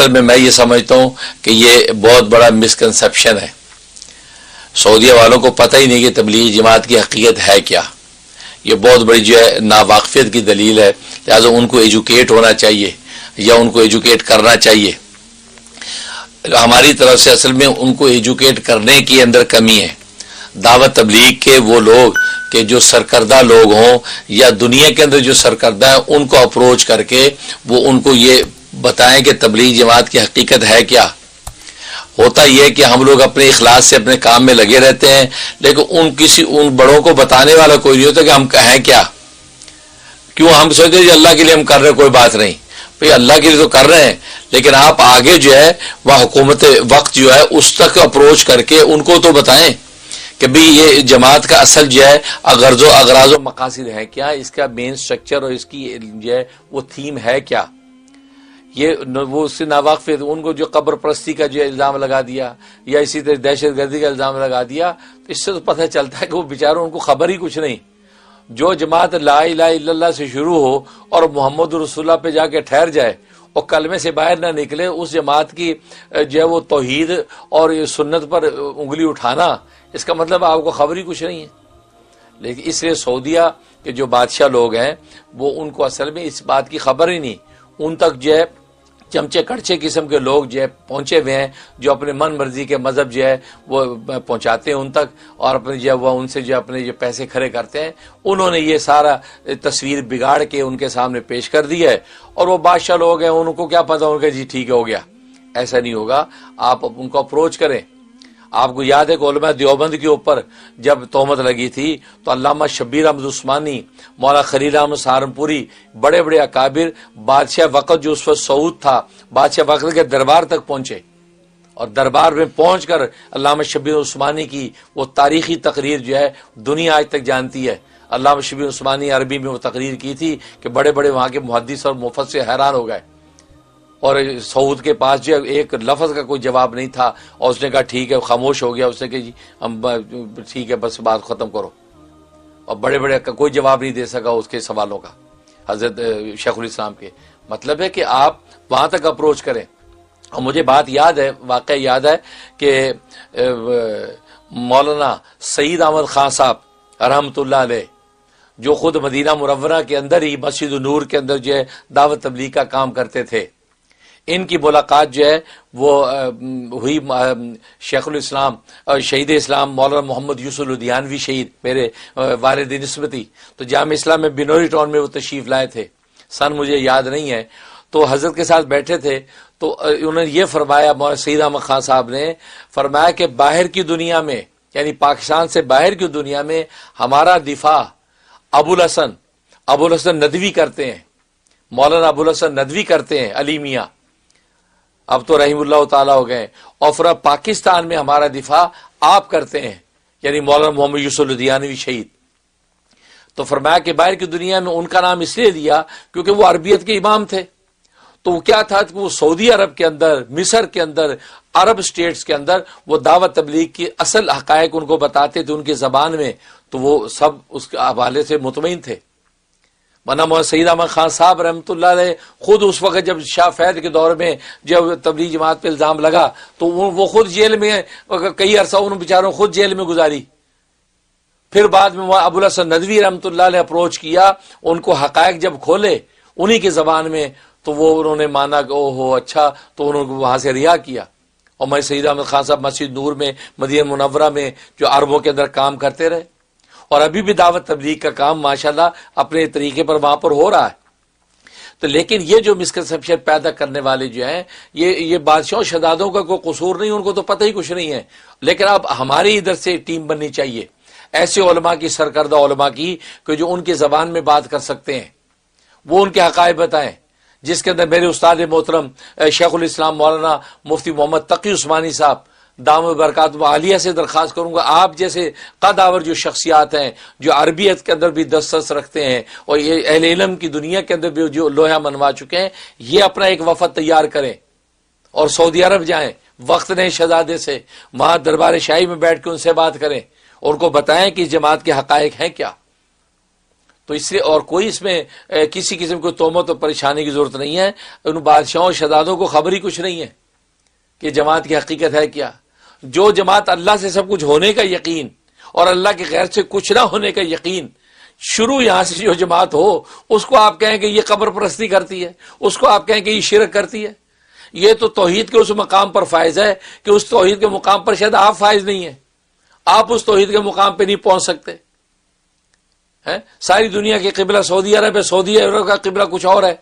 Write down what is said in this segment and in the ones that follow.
اصل میں یہ سمجھتا ہوں کہ یہ بہت بڑا مسکنسیپشن ہے. سعودیہ والوں کو پتہ ہی نہیں کہ تبلیغی جماعت کی حقیقت ہے کیا. یہ بہت بڑی جو ہے ناواقفیت کی دلیل ہے. لہٰذا ان کو ایجوکیٹ ہونا چاہیے یا ان کو ایجوکیٹ کرنا چاہیے. ہماری طرف سے اصل میں ان کو ایجوکیٹ کرنے کی اندر کمی ہے. دعوت تبلیغ کے وہ لوگ کہ جو سرکردہ لوگ ہوں یا دنیا کے اندر جو سرکردہ ہیں ان کو اپروچ کر کے وہ ان کو یہ بتائیں کہ تبلیغ جماعت کی حقیقت ہے کیا. ہوتا یہ کہ ہم لوگ اپنے اخلاص سے اپنے کام میں لگے رہتے ہیں لیکن ان بڑوں کو بتانے والا کوئی نہیں ہوتا کہ ہم کہیں کیا. کیوں ہم سوچتے ہیں اللہ کے لیے ہم کر رہے ہیں, کوئی بات نہیں بھئی اللہ کے لیے تو کر رہے ہیں, لیکن آپ آگے جو ہے وہ حکومت وقت جو ہے اس تک اپروچ کر کے ان کو تو بتائیں کہ بھئی یہ جماعت کا اصل جو ہے غرض و اغراض و مقاصد ہے کیا, اس کا مین سٹرکچر اور اس کی جو ہے وہ تھیم ہے کیا. یہ وہ اس سے ناواقف ہے. ان کو جو قبر پرستی کا جو الزام لگا دیا یا اسی طرح دہشت گردی کا الزام لگا دیا تو اس سے تو پتہ چلتا ہے کہ وہ بیچاروں ان کو خبر ہی کچھ نہیں. جو جماعت لا الہ الا اللہ سے شروع ہو اور محمد رسول اللہ پہ جا کے ٹھہر جائے اور کلمے سے باہر نہ نکلے, اس جماعت کی جو ہے وہ توحید اور سنت پر انگلی اٹھانا, اس کا مطلب آپ کو خبر ہی کچھ نہیں ہے. لیکن اس لیے سعودیہ کے جو بادشاہ لوگ ہیں وہ ان کو اصل میں اس بات کی خبر ہی نہیں. ان تک جو ہے چمچے کڑچے قسم کے لوگ جو ہے پہنچے ہوئے ہیں جو اپنے من مرضی کے مذہب جو ہے وہ پہنچاتے ہیں ان تک, اور اپنے جو ہے وہ ان سے جو اپنے جو پیسے کھڑے کرتے ہیں. انہوں نے یہ سارا تصویر بگاڑ کے ان کے سامنے پیش کر دی ہے, اور وہ بادشاہ لوگ ہیں ان کو کیا پتہ, ان کا جی ٹھیک ہو گیا. ایسا نہیں ہوگا. آپ ان کو اپروچ کریں. آپ کو یاد ہے کہ علماء دیوبند کے اوپر جب تہمت لگی تھی تو علامہ شبیر احمد عثمانی, مولانا خلیل احمد سہارنپوری, بڑے بڑے اکابر, بادشاہ وقت جو اس وقت سعود تھا, بادشاہ وقت کے دربار تک پہنچے, اور دربار میں پہنچ کر علامہ شبیر عثمانی کی وہ تاریخی تقریر جو ہے دنیا آج تک جانتی ہے. علامہ شبیر عثمانی عربی میں وہ تقریر کی تھی کہ بڑے بڑے وہاں کے محدث اور مفسر حیران ہو گئے, اور سعود کے پاس جو ایک لفظ کا کوئی جواب نہیں تھا, اور اس نے کہا ٹھیک ہے, خاموش ہو گیا. اس نے کہ جی ہم ٹھیک ہے بس بات ختم کرو, اور بڑے بڑے کا کوئی جواب نہیں دے سکا اس کے سوالوں کا حضرت شیخ الاسلام کے. مطلب ہے کہ آپ وہاں تک اپروچ کریں. اور مجھے بات یاد ہے, واقعہ یاد ہے کہ مولانا سعید احمد خان صاحب رحمۃ اللہ علیہ جو خود مدینہ منورہ کے اندر ہی مسجد نور کے اندر جو ہے دعوت تبلیغ کا کام کرتے تھے, ان کی ملاقات جو ہے وہ ہوئی شیخ الاسلام شہید اسلام مولانا محمد یوسف لدھیانوی شہید, میرے والد نسبتی, تو جامعہ اسلام میں بنوری ٹاؤن میں وہ تشریف لائے تھے. سن مجھے یاد نہیں ہے. تو حضرت کے ساتھ بیٹھے تھے تو انہوں نے یہ فرمایا, مولانا سعید احمد خان صاحب نے فرمایا کہ باہر کی دنیا میں یعنی پاکستان سے باہر کی دنیا میں ہمارا دفاع ابو الحسن ندوی کرتے ہیں, مولانا ابو الحسن ندوی کرتے ہیں علی میاں, اب تو رحم اللہ تعالیٰ ہو گئے, اور پھر پاکستان میں ہمارا دفاع آپ کرتے ہیں یعنی مولانا محمد یوسف لدھیانوی شہید. تو فرمایا کہ باہر کی دنیا میں ان کا نام اس لیے دیا کیونکہ وہ عربیت کے امام تھے. تو وہ کیا تھا کہ وہ سعودی عرب کے اندر, مصر کے اندر, عرب سٹیٹس کے اندر وہ دعوت تبلیغ کی اصل حقائق ان کو بتاتے تھے ان کی زبان میں, تو وہ سب اس کے حوالے سے مطمئن تھے. ورنہ مولانا سعید احمد خان صاحب رحمۃ اللہ علیہ خود اس وقت جب شاہ فیض کے دور میں جب تبلیغ جماعت پہ الزام لگا تو وہ خود جیل میں کئی عرصہ انہوں بیچاروں خود جیل میں گزاری. پھر بعد میں ابو الحسن ندوی رحمۃ اللہ علیہ اپروچ کیا, ان کو حقائق جب کھولے انہی کی زبان میں تو وہ انہوں نے مانا کہ او ہو اچھا, تو انہوں نے وہاں سے رہا کیا. اور میں سعید احمد خان صاحب مسجد نور میں مدینہ منورہ میں جو عربوں کے اندر کام کرتے رہے, اور ابھی بھی دعوت تبلیغ کا کام ماشاءاللہ اپنے طریقے پر وہاں پر ہو رہا ہے. تو لیکن یہ جو مسکنسیپشن پیدا کرنے والے جو ہیں یہ بادشاہوں شہزادوں کا کوئی قصور نہیں, ان کو تو پتہ ہی کچھ نہیں ہے. لیکن اب ہماری ادھر سے ٹیم بننی چاہیے ایسے علماء کی, سرکردہ علماء کی, کہ جو ان کی زبان میں بات کر سکتے ہیں, وہ ان کے حقائق بتائیں. جس کے اندر میرے استاد محترم شیخ الاسلام مولانا مفتی محمد تقی عثمانی صاحب دامت برکاتہ عالیہ سے درخواست کروں گا, آپ جیسے قدآور جو شخصیات ہیں جو عربیت کے اندر بھی دسترس رکھتے ہیں اور یہ اہل علم کی دنیا کے اندر بھی جو لوہا منوا چکے ہیں, یہ اپنا ایک وفد تیار کریں اور سعودی عرب جائیں, وقت نے شہزادے سے وہاں دربار شاہی میں بیٹھ کے ان سے بات کریں, اور ان کو بتائیں کہ جماعت کے حقائق ہیں کیا. تو تو اس لیے اور کوئی اس میں کسی قسم کو تہمت اور پریشانی کی ضرورت نہیں ہے. ان بادشاہوں اور شہزادوں کو خبر ہی کچھ نہیں ہے کہ جماعت کی حقیقت ہے کیا. جو جماعت اللہ سے سب کچھ ہونے کا یقین اور اللہ کے غیر سے کچھ نہ ہونے کا یقین، شروع یہاں سے جو جماعت ہو، اس کو آپ کہیں کہ یہ قبر پرستی کرتی ہے، اس کو آپ کہیں کہ یہ شرک کرتی ہے. یہ تو توحید کے اس مقام پر فائز ہے کہ اس توحید کے مقام پر شاید آپ فائز نہیں ہیں، آپ اس توحید کے مقام پہ نہیں پہنچ سکتے. ساری دنیا کے قبلہ سعودی عرب ہے، سعودی عرب کا قبلہ کچھ اور ہے،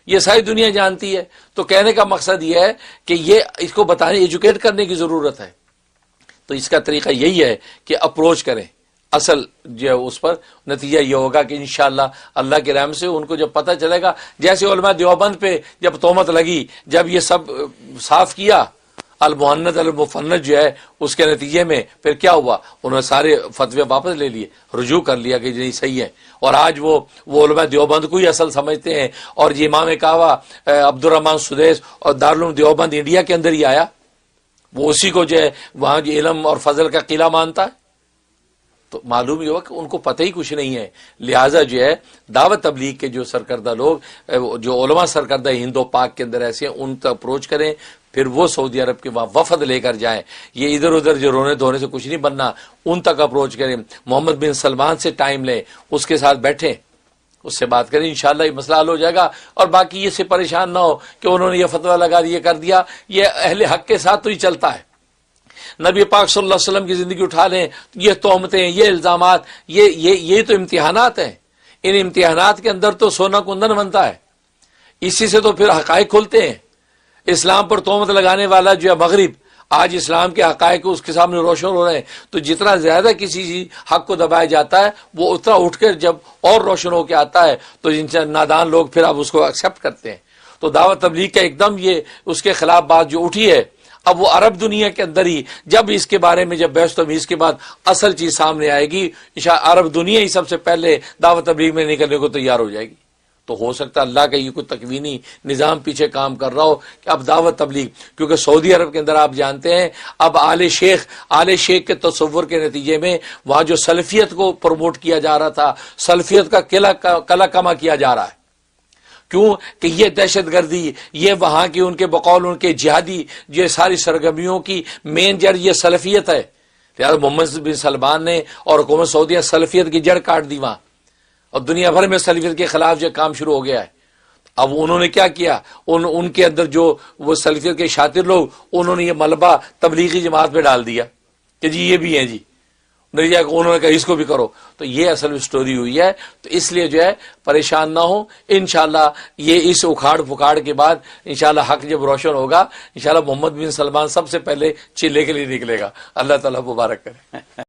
یہ ساری دنیا جانتی ہے. تو کہنے کا مقصد یہ ہے کہ یہ اس کو بتانے، ایجوکیٹ کرنے کی ضرورت ہے. تو اس کا طریقہ یہی ہے کہ اپروچ کریں. اصل جو ہے اس پر نتیجہ یہ ہوگا کہ انشاءاللہ اللہ کے رحم سے ان کو جب پتہ چلے گا، جیسے علماء دیوبند پہ جب تہمت لگی، جب یہ سب صاف کیا المحنت المفند جو ہے، اس کے نتیجے میں پھر کیا ہوا، انہوں نے سارے فتوے واپس لے لیے، رجوع کر لیا کہ نہیں صحیح ہے. اور آج وہ علماء دیوبند کو ہی اصل سمجھتے ہیں. اور یہ امام کعبہ عبدالرحمن سدیس اور دارالعلوم دیوبند انڈیا کے اندر ہی آیا، وہ اسی کو جو ہے وہاں جو علم اور فضل کا قلعہ مانتا ہے. تو معلوم یہ ہوا کہ ان کو پتہ ہی کچھ نہیں ہے. لہٰذا جو ہے دعوت تبلیغ کے جو سرکردہ لوگ، جو علماء سرکردہ ہند و پاک کے اندر ایسے ہیں، ان تک اپروچ کریں. پھر وہ سعودی عرب کے وہاں وفد لے کر جائیں. یہ ادھر ادھر جو رونے دھونے سے کچھ نہیں بننا، ان تک اپروچ کریں. محمد بن سلمان سے ٹائم لیں، اس کے ساتھ بیٹھیں، اس سے بات کریں، انشاءاللہ یہ مسئلہ حل ہو جائے گا. اور باقی یہ سے پریشان نہ ہو کہ انہوں نے یہ فتویٰ لگا دیا، کر دیا. یہ اہل حق کے ساتھ تو ہی چلتا ہے. نبی پاک صلی اللہ علیہ وسلم کی زندگی اٹھا لیں، یہ تہمتیں، یہ الزامات، یہ تو امتحانات ہیں. ان امتحانات کے اندر تو سونا کندن بنتا ہے، اسی سے تو پھر حقائق کھلتے ہیں. اسلام پر تہمت لگانے والا جو ہے مغرب، آج اسلام کے حقائق اس کے سامنے روشن ہو رہے ہیں. تو جتنا زیادہ کسی حق کو دبایا جاتا ہے، وہ اتنا اٹھ کر جب اور روشن ہو کے آتا ہے تو نادان لوگ پھر اب اس کو ایکسیپٹ کرتے ہیں. تو دعوت تبلیغ کا ایک دم یہ اس کے خلاف بات جو اٹھی ہے، اب وہ عرب دنیا کے اندر ہی جب اس کے بارے میں جب بحث و تمیز کے بعد اصل چیز سامنے آئے گی، عرب دنیا ہی سب سے پہلے دعوت تبلیغ میں نکلنے کو تیار ہو جائے گی. تو ہو سکتا ہے اللہ کا یہ کوئی تکوینی نظام پیچھے کام کر رہا ہو کہ اب دعوت تبلیغ، کیونکہ سعودی عرب کے اندر آپ جانتے ہیں اب آل شیخ کے تصور کے نتیجے میں وہاں جو سلفیت کو پروموٹ کیا جا رہا تھا، سلفیت کا قلعہ کما کیا جا رہا ہے. کیوں کہ یہ دہشت گردی، یہ وہاں کی ان کے بقول ان کے جہادی یہ ساری سرگرمیوں کی مین جڑ یہ سلفیت ہے. لہٰذا محمد بن سلمان نے اور حکومت سعودیہ سلفیت کی جڑ کاٹ دی وہاں، اور دنیا بھر میں سلفیت کے خلاف جو کام شروع ہو گیا ہے. اب انہوں نے کیا کیا، ان کے اندر جو وہ سلفیت کے شاطر لوگ، انہوں نے یہ ملبہ تبلیغی جماعت پہ ڈال دیا کہ جی یہ بھی ہیں جی، انہوں نے کہا اس کو بھی کرو. تو یہ اصل سٹوری ہوئی ہے. تو اس لیے جو ہے پریشان نہ ہو، انشاءاللہ یہ اس اکھاڑ پکاڑ کے بعد انشاءاللہ حق جب روشن ہوگا، انشاءاللہ محمد بن سلمان سب سے پہلے چلے کے لیے نکلے گا. اللہ تعالیٰ مبارک کرے.